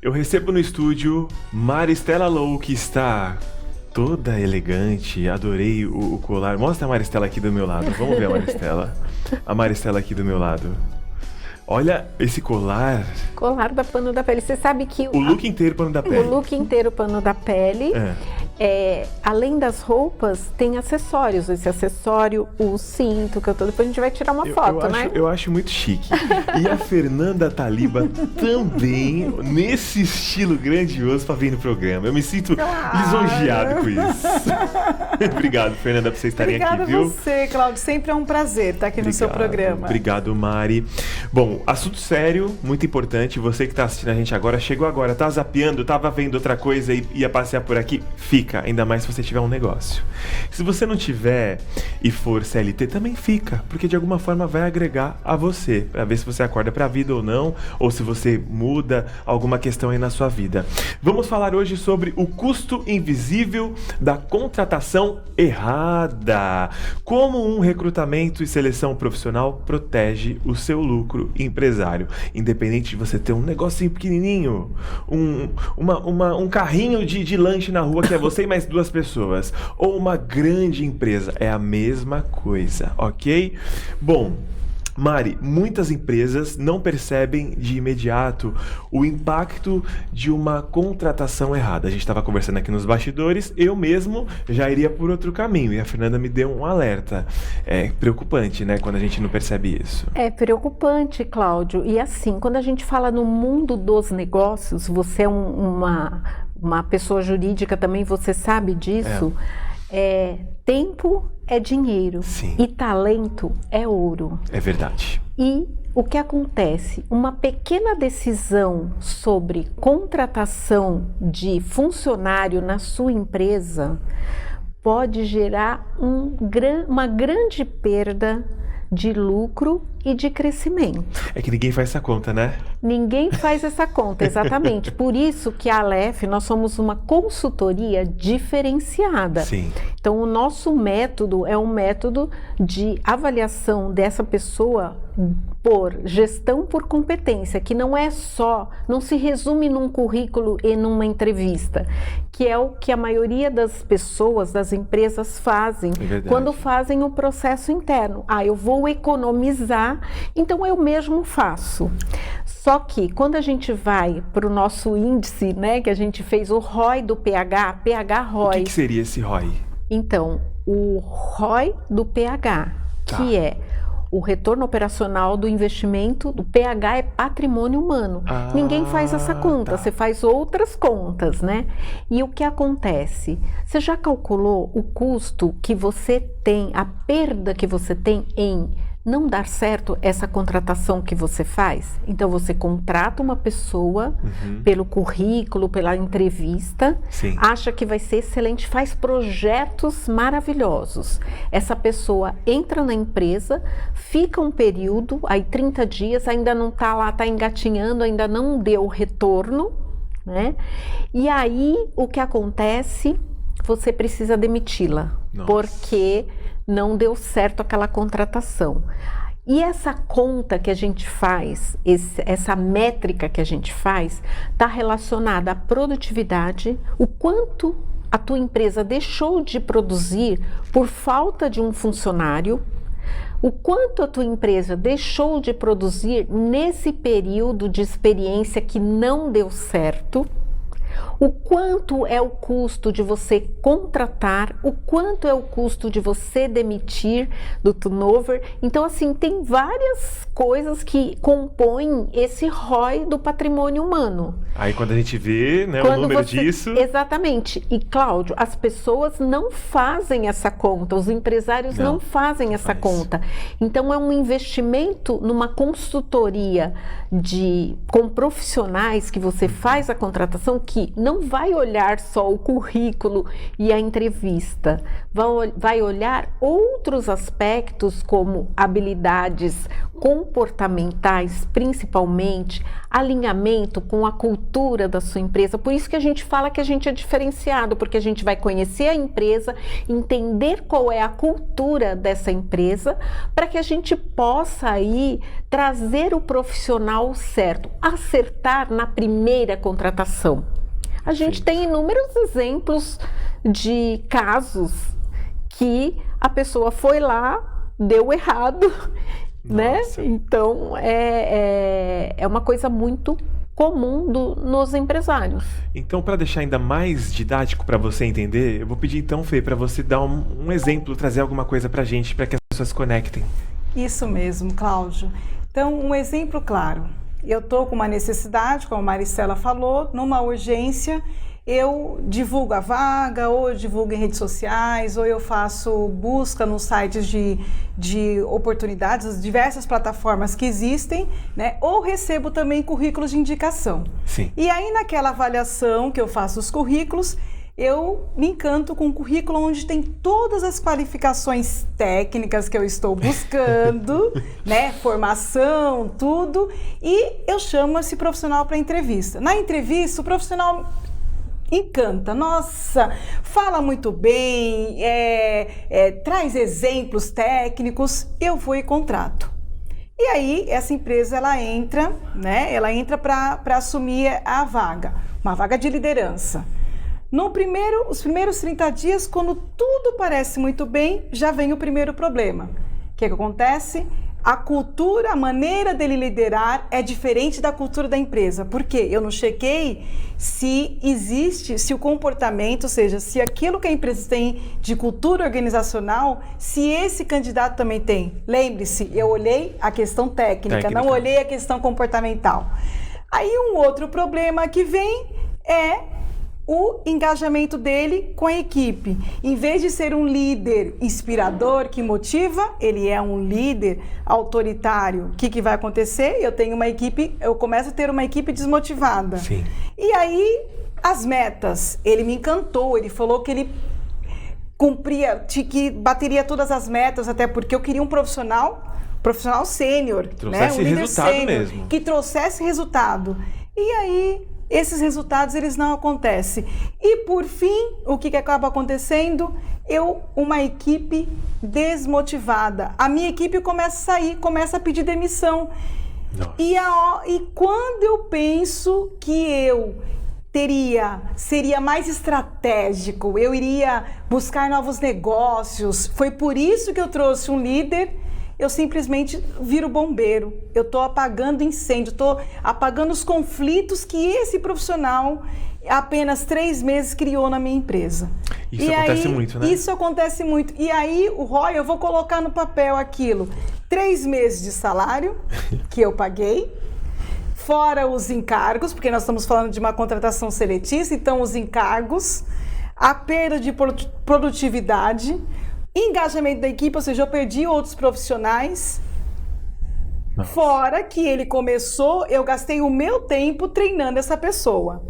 Eu recebo no estúdio Maristela Lou, que está toda elegante. Adorei o colar. Mostra a Maristela aqui do meu lado. Vamos ver a Maristela. A Maristela aqui do meu lado. Olha esse colar. Colar da pano da pele. Você sabe que o look inteiro pano da pele. O look inteiro pano da pele. Além das roupas, tem acessórios. Esse acessório, o cinto, que depois a gente vai tirar uma foto, né? Eu acho muito chique. E a Fernanda Taliba também, nesse estilo grandioso, para vir no programa. Eu me sinto lisonjeado com isso. Obrigado, Fernanda, por vocês estarem aqui, viu? Obrigada a você, Cláudio. Sempre é um prazer estar aqui no seu programa. Obrigado, Mari. Bom, assunto sério, muito importante. Você que está assistindo a gente agora, chegou agora, tá zapeando, tava vendo outra coisa e ia passear por aqui, fica. Ainda mais se você tiver um negócio. Se você não tiver e for CLT, também fica, porque de alguma forma vai agregar a você, para ver se você acorda para a vida ou não, ou se você muda alguma questão aí na sua vida. Vamos falar hoje sobre o custo invisível da contratação errada. Como um recrutamento e seleção profissional protege o seu lucro empresário, independente de você ter um negocinho pequenininho, um carrinho de lanche na rua que é você e mais 2 pessoas, ou uma grande empresa, é a mesma coisa, ok? Bom, Mari, muitas empresas não percebem de imediato o impacto de uma contratação errada. A gente estava conversando aqui nos bastidores, eu mesmo já iria por outro caminho e a Fernanda me deu um alerta. É preocupante, né, quando a gente não percebe isso. É preocupante, Cláudio. E assim, quando a gente fala no mundo dos negócios, você é uma pessoa jurídica também, você sabe disso. Tempo é dinheiro. Sim. E talento é ouro. É verdade. E o que acontece? Uma pequena decisão sobre contratação de funcionário na sua empresa pode gerar uma grande perda de lucro e de crescimento. É que ninguém faz essa conta, né? Ninguém faz essa conta, exatamente. Por isso que a Aleph, nós somos uma consultoria diferenciada. Sim. Então, o nosso método é um método de avaliação dessa pessoa por gestão por competência, que não se resume num currículo e numa entrevista, que é o que a maioria das pessoas, das empresas fazem quando fazem o processo interno. Eu vou economizar, então eu mesmo faço. Só que quando a gente vai para o nosso índice, né, que a gente fez o ROI do PH ROI. O que seria esse ROI? Então, o ROI do PH, que é o retorno operacional do investimento, do PH é patrimônio humano. Ninguém faz essa conta, você faz outras contas, né? E o que acontece? Você já calculou o custo que você tem, a perda que você tem em não dar certo essa contratação que você faz? Então você contrata uma pessoa pelo currículo, pela entrevista, acha que vai ser excelente, faz projetos maravilhosos. Essa pessoa entra na empresa, fica um período, aí 30 dias, ainda não está lá, está engatinhando, ainda não deu retorno, né? E aí o que acontece? Você precisa demiti-la, porque não deu certo aquela contratação. E essa conta que a gente faz, essa métrica que a gente faz, está relacionada à produtividade, o quanto a tua empresa deixou de produzir por falta de um funcionário, o quanto a tua empresa deixou de produzir nesse período de experiência que não deu certo, o quanto é o custo de você contratar, o quanto é o custo de você demitir do turnover. Então, assim, tem várias coisas que compõem esse ROI do patrimônio humano. Aí quando a gente vê, né, o número disso... Exatamente. E, Cláudio, as pessoas não fazem essa conta, os empresários não fazem essa conta. Então, é um investimento numa consultoria com profissionais que você faz a contratação, que equipe não vai olhar só o currículo e a entrevista, vai olhar outros aspectos como habilidades comportamentais, principalmente alinhamento com a cultura da sua empresa. Por isso que a gente fala que a gente é diferenciado, porque a gente vai conhecer a empresa, entender qual é a cultura dessa empresa, para que a gente possa aí trazer o profissional certo, acertar na primeira contratação. A gente tem inúmeros exemplos de casos que a pessoa foi lá, deu errado, né? Então é uma coisa muito comum nos empresários. Então, para deixar ainda mais didático para você entender, eu vou pedir então, Fê, para você dar um exemplo, trazer alguma coisa para a gente, para que as pessoas se conectem. Isso mesmo, Cláudio. Então, um exemplo claro. Eu estou com uma necessidade, como a Maricela falou, numa urgência, eu divulgo a vaga, ou eu divulgo em redes sociais, ou eu faço busca nos sites de oportunidades, as diversas plataformas que existem, né? Ou recebo também currículos de indicação. Sim. E aí, naquela avaliação que eu faço os currículos, eu me encanto com um currículo onde tem todas as qualificações técnicas que eu estou buscando, né? Formação, tudo, e eu chamo esse profissional para entrevista. Na entrevista, o profissional encanta, nossa, fala muito bem, traz exemplos técnicos, eu vou e contrato. E aí, essa empresa, ela entra, né? Ela entra para assumir a vaga, uma vaga de liderança. Os primeiros 30 dias, quando tudo parece muito bem, já vem o primeiro problema. O que acontece? A cultura, a maneira dele liderar é diferente da cultura da empresa. Por quê? Eu não chequei se o comportamento, ou seja, se aquilo que a empresa tem de cultura organizacional, se esse candidato também tem. Lembre-se, eu olhei a questão técnica, não olhei a questão comportamental. Aí um outro problema que vem é o engajamento dele com a equipe. Em vez de ser um líder inspirador que motiva, ele é um líder autoritário. O que vai acontecer? Eu começo a ter uma equipe desmotivada. Sim. E aí, as metas. Ele me encantou, ele falou que ele que bateria todas as metas, até porque eu queria um profissional sênior, né? Um líder sênior, que trouxesse resultado. E aí, esses resultados, eles não acontecem. E, por fim, o que acaba acontecendo? Uma equipe desmotivada. A minha equipe começa a sair, começa a pedir demissão. E quando eu penso que seria mais estratégico, eu iria buscar novos negócios, foi por isso que eu trouxe um líder, eu simplesmente viro bombeiro. Eu estou apagando incêndio, estou apagando os conflitos que esse profissional, apenas 3 meses, criou na minha empresa. Isso acontece muito, né? Isso acontece muito. E aí, o ROI, eu vou colocar no papel aquilo. 3 meses de salário que eu paguei, fora os encargos, porque nós estamos falando de uma contratação seletista, então os encargos, a perda de produtividade, engajamento da equipe, ou seja, eu perdi outros profissionais. Nossa. Fora que ele começou, eu gastei o meu tempo treinando essa pessoa.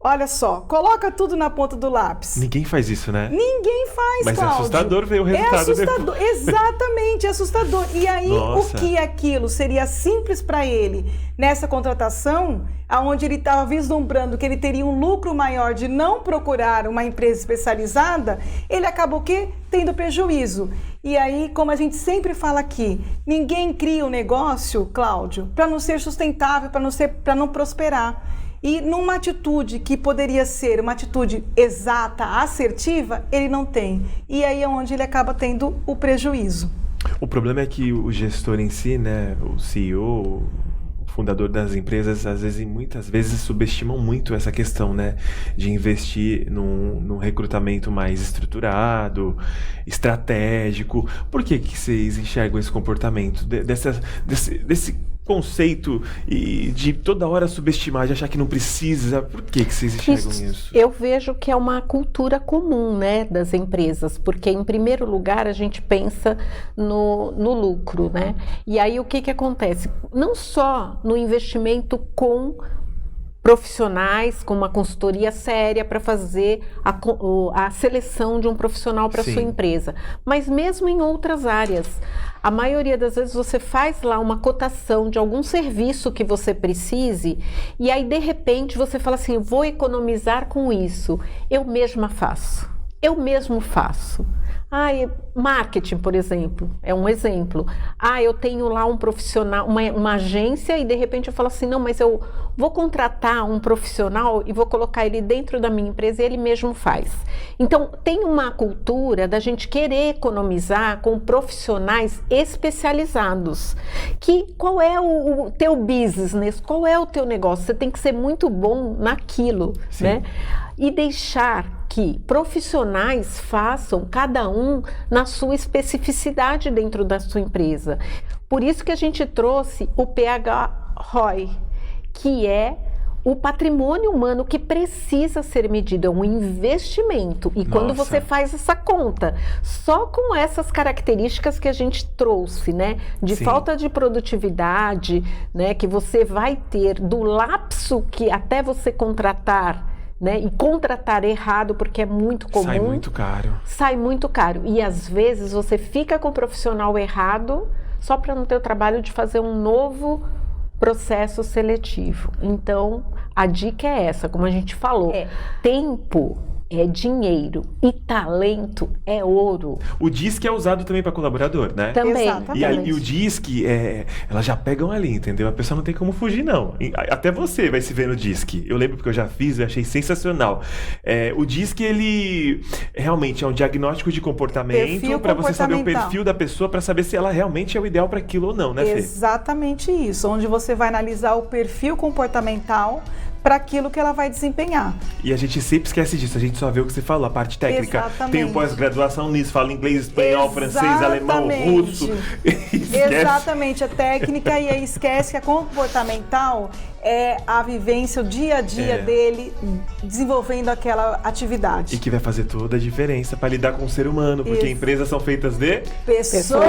Olha só, coloca tudo na ponta do lápis. Ninguém faz isso, né? Ninguém faz, mas Cláudio. É assustador ver o resultado. É assustador, exatamente, é assustador. E aí, Nossa. O que aquilo seria simples para ele nessa contratação, onde ele estava vislumbrando que ele teria um lucro maior de não procurar uma empresa especializada, ele acabou tendo prejuízo. E aí, como a gente sempre fala aqui, ninguém cria um negócio, Cláudio, para não ser sustentável, para não prosperar. E numa atitude que poderia ser uma atitude exata, assertiva, ele não tem. E aí é onde ele acaba tendo o prejuízo. O problema é que o gestor em si, né, o CEO, o fundador das empresas, muitas vezes subestimam muito essa questão, né, de investir num recrutamento mais estruturado, estratégico. Por que vocês enxergam esse comportamento, desse conceito e de toda hora subestimar, de achar que não precisa? Por que vocês enxergam isso? Eu vejo que é uma cultura comum, né, das empresas, porque em primeiro lugar a gente pensa no lucro, né? E aí o que acontece? Não só no investimento com profissionais com uma consultoria séria para fazer a seleção de um profissional para sua empresa. Mas mesmo em outras áreas, a maioria das vezes você faz lá uma cotação de algum serviço que você precise e aí de repente você fala assim, vou economizar com isso, eu mesma faço. Eu mesmo faço. Marketing, por exemplo, é um exemplo. Eu tenho lá um profissional, uma agência e de repente eu falo assim, não, mas eu vou contratar um profissional e vou colocar ele dentro da minha empresa e ele mesmo faz. Então, tem uma cultura da gente querer economizar com profissionais especializados. Qual é o teu business, qual é o teu negócio? Você tem que ser muito bom naquilo, né? E deixar que profissionais façam cada um na sua especificidade dentro da sua empresa. Por isso que a gente trouxe o PH-ROI, que é o patrimônio humano que precisa ser medido, é um investimento. E quando você faz essa conta, só com essas características que a gente trouxe, né? De falta de produtividade, né? Que você vai ter do lapso que até você contratar, né? E contratar errado, porque é muito comum. Sai muito caro. Sai muito caro. E às vezes você fica com o profissional errado só para não ter o trabalho de fazer um novo processo seletivo. Então, a dica é essa, como a gente falou. Tempo é dinheiro e talento é ouro. O DISC é usado também para colaborador, né? Também. E o DISC, elas já pegam ali, entendeu? A pessoa não tem como fugir, não. Até você vai se ver no DISC. Eu lembro porque eu já fiz, eu achei sensacional. O DISC, ele realmente é um diagnóstico de comportamento para você saber o perfil da pessoa, para saber se ela realmente é o ideal para aquilo ou não, né, Fê? Exatamente isso, onde você vai analisar o perfil comportamental para aquilo que ela vai desempenhar. E a gente sempre esquece disso, a gente só vê o que você falou, a parte técnica. Exatamente. Tem pós-graduação nisso, fala inglês, espanhol, francês, alemão, russo. Exatamente, a técnica, e aí esquece que a comportamental é a vivência, o dia a dia dele desenvolvendo aquela atividade. E que vai fazer toda a diferença para lidar com o ser humano, porque empresas são feitas de pessoas.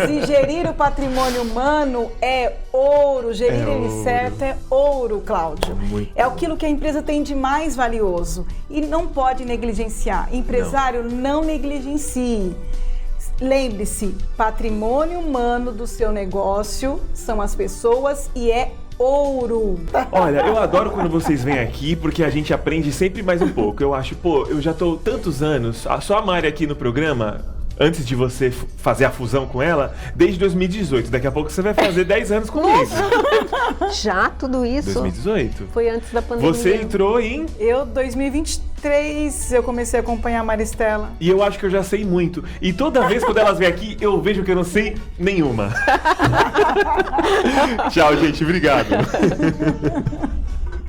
E gerir o patrimônio humano é ouro, gerir ele certo é ouro, Cláudio. É aquilo que a empresa tem de mais valioso e não pode negligenciar. Empresário, não negligencie. Lembre-se, patrimônio humano do seu negócio são as pessoas e é ouro. Olha, eu adoro quando vocês vêm aqui, porque a gente aprende sempre mais um pouco. Eu acho, eu já tô tantos anos, só a Mari aqui no programa, antes de você fazer a fusão com ela, desde 2018. Daqui a pouco você vai fazer 10 anos comigo. Já tudo isso? 2018. Foi antes da pandemia. Você entrou em... 2023, eu comecei a acompanhar a Maristela. E eu acho que eu já sei muito. E toda vez quando elas vêm aqui, eu vejo que eu não sei nenhuma. Tchau, gente. Obrigado.